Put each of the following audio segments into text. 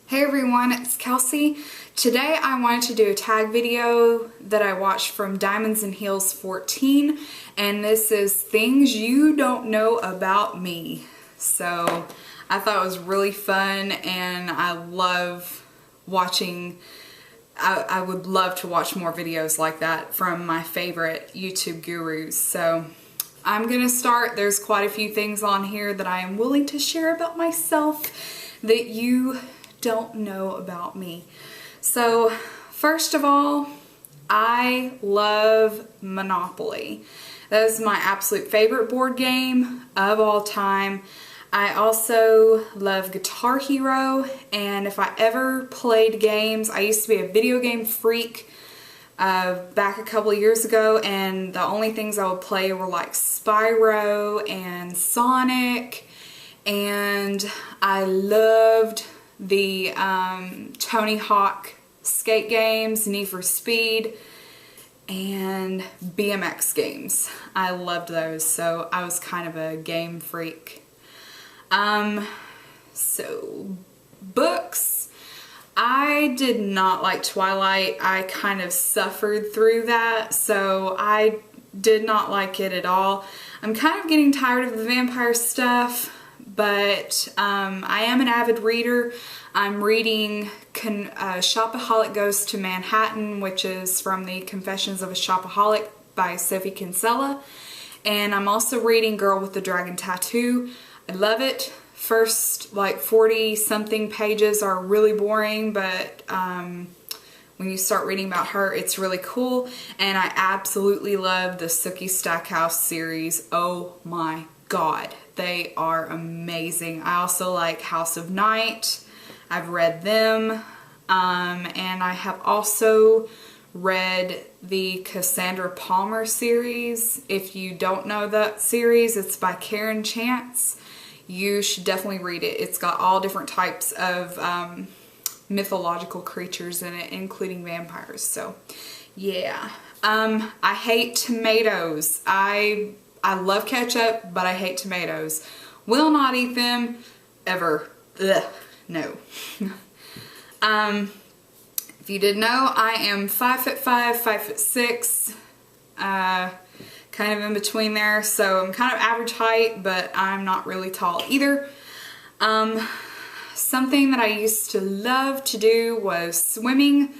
Hey everyone, it's Kelsey. Today I wanted to do a tag video that I watched from Diamonds and Heels 14, and this is things you don't know about me. So I thought it was really fun, and I love watching. I would love to watch more videos like that from my favorite YouTube gurus. So I'm gonna start. There's quite a few things on here that I am willing to share about myself that you don't know about me. So first of all, I love Monopoly. That is my absolute favorite board game of all time. I also love Guitar Hero, and if I ever played games, I used to be a video game freak back a couple of years ago, and the only things I would play were like Spyro and Sonic, and I loved the Tony Hawk skate games, Need for Speed, and BMX games. I loved those, so I was kind of a game freak. So books, I did not like Twilight. I kind of suffered through that, so I did not like it at all. I'm kind of getting tired of the vampire stuff, but I am an avid reader. I'm reading Shopaholic Goes to Manhattan, which is from the Confessions of a Shopaholic by Sophie Kinsella. And I'm also reading Girl with the Dragon Tattoo. I love it. First like 40 something pages are really boring, but when you start reading about her, it's really cool. And I absolutely love the Sookie Stackhouse series. Oh my God, they are amazing. I also like House of Night. I've read them, and I have also read the Cassandra Palmer series. If you don't know that series, it's by Karen Chance. You should definitely read it. It's got all different types of mythological creatures in it, including vampires. So yeah. I hate tomatoes. I love ketchup, but I hate tomatoes. Will not eat them ever. Ugh, no. If you didn't know, I am 5'5", 5'6", kind of in between there. So I'm kind of average height, but I'm not really tall either. Something that I used to love to do was swimming.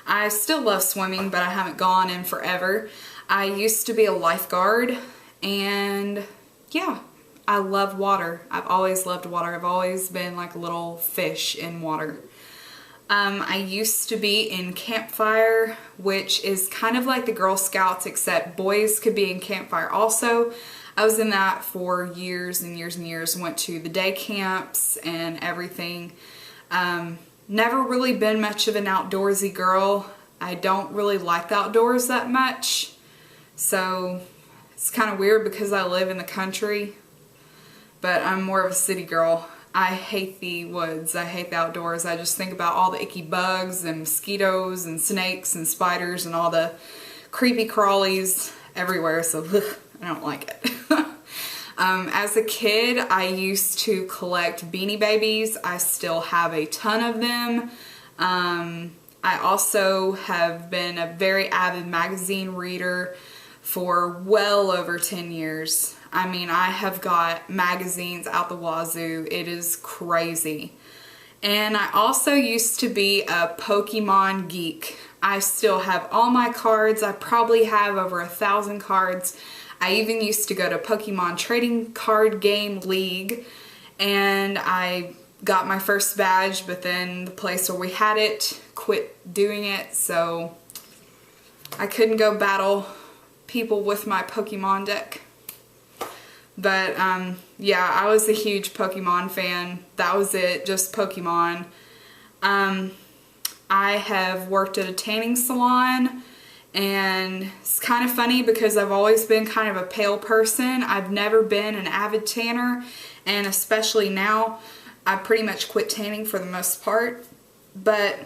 I still love swimming, but I haven't gone in forever. I used to be a lifeguard, and yeah, I love water. I've always loved water. I've always been like a little fish in water. I used to be in Campfire, which is kind of like the Girl Scouts, except boys could be in Campfire also. I was in that for years and years and years. Went to the day camps and everything. Never really been much of an outdoorsy girl. I don't really like the outdoors that much. So it's kind of weird because I live in the country, but I'm more of a city girl. I hate the woods. I hate the outdoors. I just think about all the icky bugs and mosquitoes and snakes and spiders and all the creepy crawlies everywhere, so ugh, I don't like it. As a kid, I used to collect Beanie Babies. I still have a ton of them. I also have been a very avid magazine reader for well over 10 years. I mean, I have got magazines out the wazoo. It is crazy. And I also used to be a Pokemon geek. I still have all my cards. I probably have over 1,000 cards. I even used to go to Pokemon Trading Card Game League, and I got my first badge, but then the place where we had it quit doing it, so I couldn't go battle people with my Pokemon deck. But yeah, I was a huge Pokemon fan. That was it, just Pokemon. I have worked at a tanning salon, and it's kind of funny because I've always been kind of a pale person. I've never been an avid tanner, and especially now, I pretty much quit tanning for the most part. But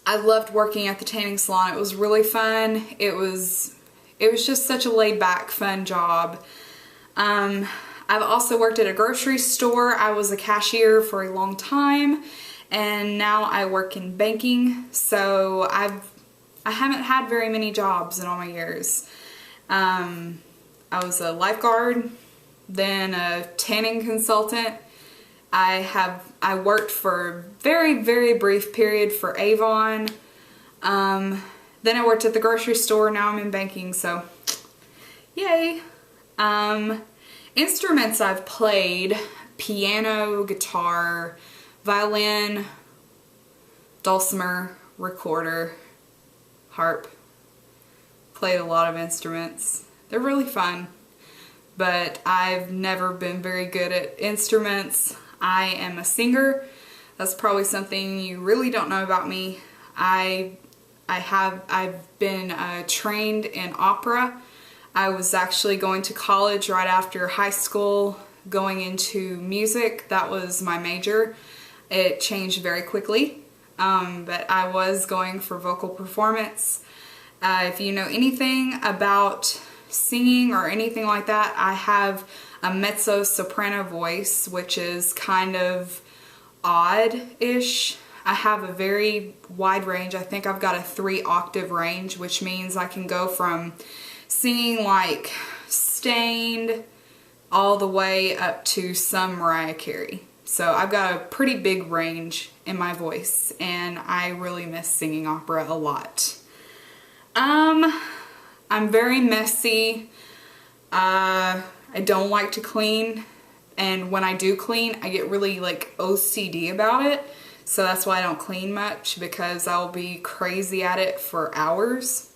I loved working at the tanning salon. It was really fun. It was just such a laid-back, fun job. I've also worked at a grocery store. I was a cashier for a long time, and now I work in banking. So I haven't had very many jobs in all my years. I was a lifeguard, then a tanning consultant. I worked for a very, very brief period for Avon. Then I worked at the grocery store. Now I'm in banking, so yay. Instruments I've played: piano, guitar, violin, dulcimer, recorder, harp. Played a lot of instruments. They're really fun, but I've never been very good at instruments. I am a singer. That's probably something you really don't know about me. I've been trained in opera. I was actually going to college right after high school, going into music. That was my major. It changed very quickly, but I was going for vocal performance. If you know anything about singing or anything like that, I have a mezzo-soprano voice, which is kind of odd-ish. I have a very wide range. I think I've got a 3-octave range, which means I can go from singing like Stained all the way up to some Mariah Carey. So I've got a pretty big range in my voice, and I really miss singing opera a lot. I'm very messy. I don't like to clean, and when I do clean, I get really like OCD about it. So that's why I don't clean much, because I'll be crazy at it for hours.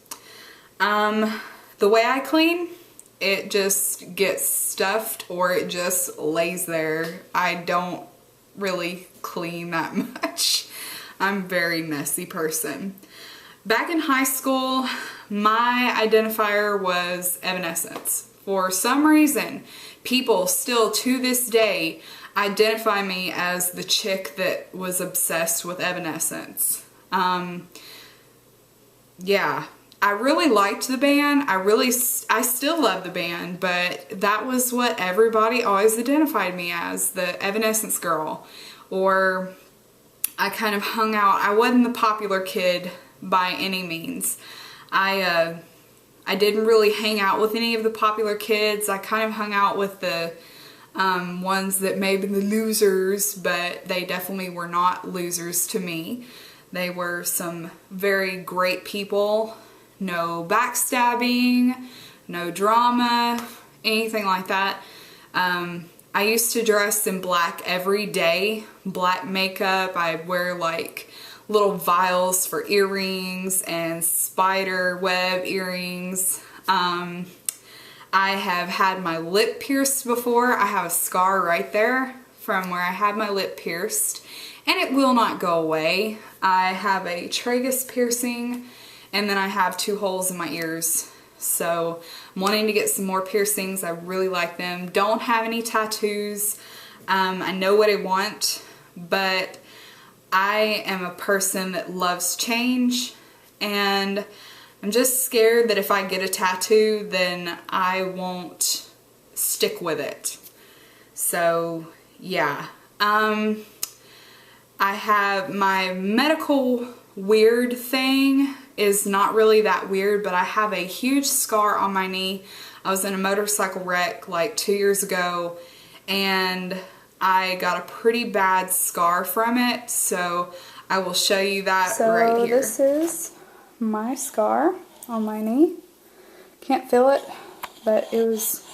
The way I clean, it just gets stuffed or it just lays there. I don't really clean that much. I'm a very messy person. Back in high school, my identifier was Evanescence. For some reason, people still to this day identify me as the chick that was obsessed with Evanescence. Yeah, I really liked the band. I still love the band, but that was what everybody always identified me as, the Evanescence girl. Or I kind of hung out. I wasn't the popular kid by any means. I didn't really hang out with any of the popular kids. I kind of hung out with the ones that may be the losers, but they definitely were not losers to me. They were some very great people. No backstabbing, no drama, anything like that. I used to dress in black every day, black makeup. I'd wear like little vials for earrings and spider web earrings. I have had my lip pierced before. I have a scar right there from where I had my lip pierced, and it will not go away. I have a tragus piercing, and then I have 2 holes in my ears. So I'm wanting to get some more piercings. I really like them. Don't have any tattoos. I know what I want, but I am a person that loves change, and I'm just scared that if I get a tattoo, then I won't stick with it. So yeah. I have my medical weird thing is not really that weird, but I have a huge scar on my knee. I was in a motorcycle wreck like 2 years ago, and I got a pretty bad scar from it, so I will show you that right here. So this is my scar on my knee. Can't feel it, but it was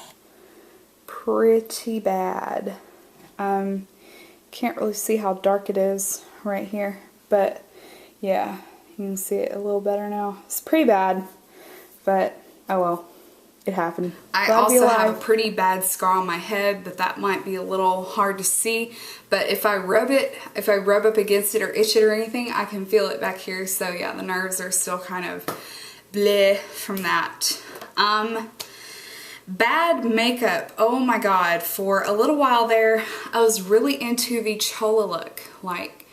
pretty bad. Can't really see how dark it is right here, but yeah, you can see it a little better now. It's pretty bad, but oh well, it happened. I also have a pretty bad scar on my head, but that might be a little hard to see. But if I rub up against it or itch it or anything, I can feel it back here. So yeah, the nerves are still kind of bleh from that. Bad makeup. Oh my god. For a little while there, I was really into the Chola look. Like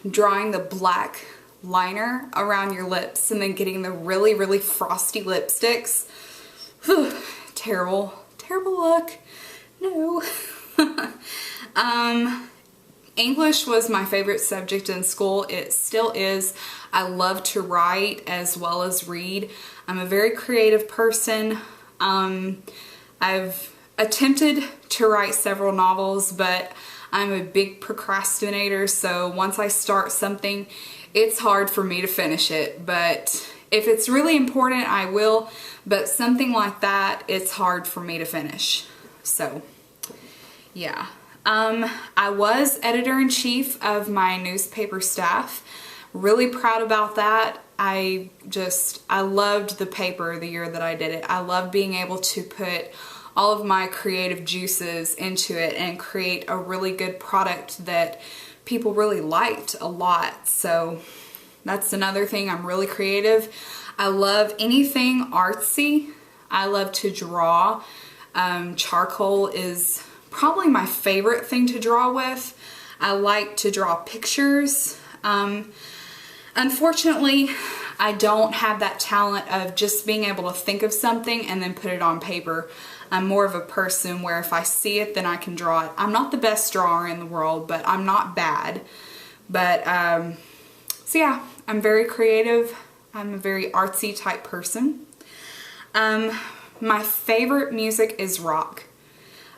drawing the black liner around your lips and then getting the really, really frosty lipsticks. Whew, terrible. Terrible look. No. English was my favorite subject in school. It still is. I love to write as well as read. I'm a very creative person. I've attempted to write several novels, but I'm a big procrastinator, so once I start something, it's hard for me to finish it. But if it's really important, I will, but something like that, it's hard for me to finish. So, yeah. I was editor-in-chief of my newspaper staff. Really proud about that. I loved the paper the year that I did it. I loved being able to put all of my creative juices into it and create a really good product that people really liked a lot. So that's another thing. I'm really creative. I love anything artsy. I love to draw. Charcoal is probably my favorite thing to draw with. I like to draw pictures. Unfortunately, I don't have that talent of just being able to think of something and then put it on paper. I'm more of a person where if I see it, then I can draw it. I'm not the best drawer in the world, but I'm not bad. But, so yeah, I'm very creative. I'm a very artsy type person. My favorite music is rock.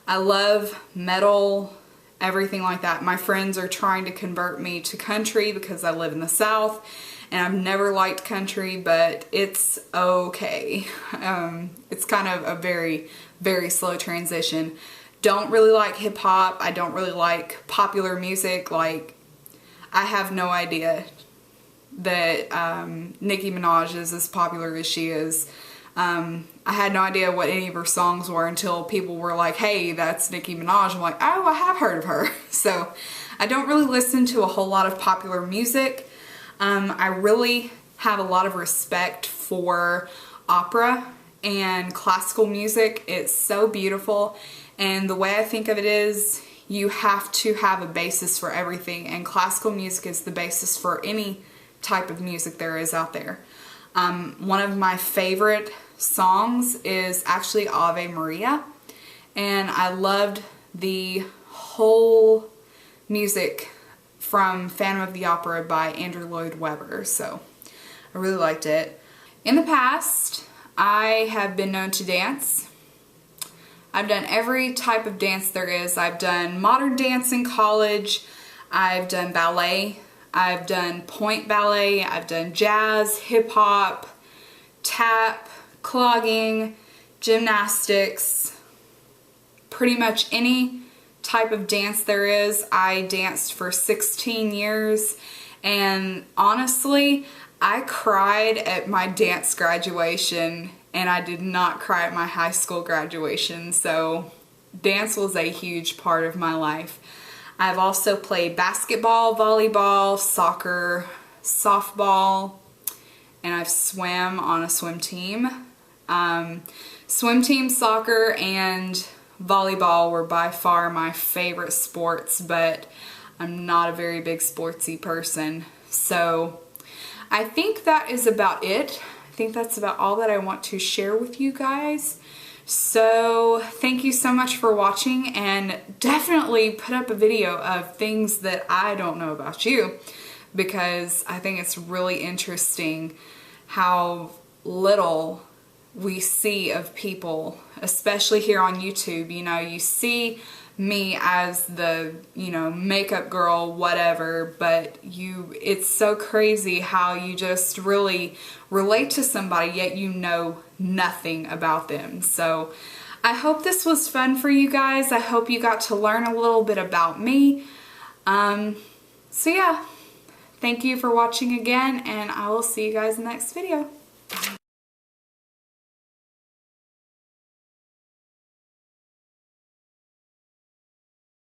I love metal, everything like that. My friends are trying to convert me to country because I live in the South and I've never liked country, but it's okay. It's kind of a very, very slow transition. Don't really like hip hop. I don't really like popular music. Like, I have no idea that Nicki Minaj is as popular as she is. I had no idea what any of her songs were until people were like, hey, that's Nicki Minaj. I'm like, oh, I have heard of her. So I don't really listen to a whole lot of popular music. I really have a lot of respect for opera and classical music. It's so beautiful. And the way I think of it is you have to have a basis for everything. And classical music is the basis for any type of music there is out there. One of my favorite songs is actually Ave Maria, and I loved the whole music from Phantom of the Opera by Andrew Lloyd Webber, so I really liked it. In the past, I have been known to dance. I've done every type of dance there is. I've done modern dance in college, I've done ballet, I've done point ballet, I've done jazz, hip hop, tap, clogging, gymnastics, pretty much any type of dance there is. I danced for 16 years and honestly, I cried at my dance graduation and I did not cry at my high school graduation, so dance was a huge part of my life. I've also played basketball, volleyball, soccer, softball, and I've swam on a swim team. Swim team, soccer, and volleyball were by far my favorite sports, but I'm not a very big sportsy person. So I think that is about it. I think that's about all that I want to share with you guys. So thank you so much for watching, and definitely put up a video of things that I don't know about you, because I think it's really interesting how little we see of people, especially here on YouTube. You know, you see me as the, you know, makeup girl, whatever, but it's so crazy how you just really relate to somebody yet you know nothing about them. So I hope this was fun for you guys. I hope you got to learn a little bit about me. So yeah, thank you for watching again, and I will see you guys in the next video. Bye.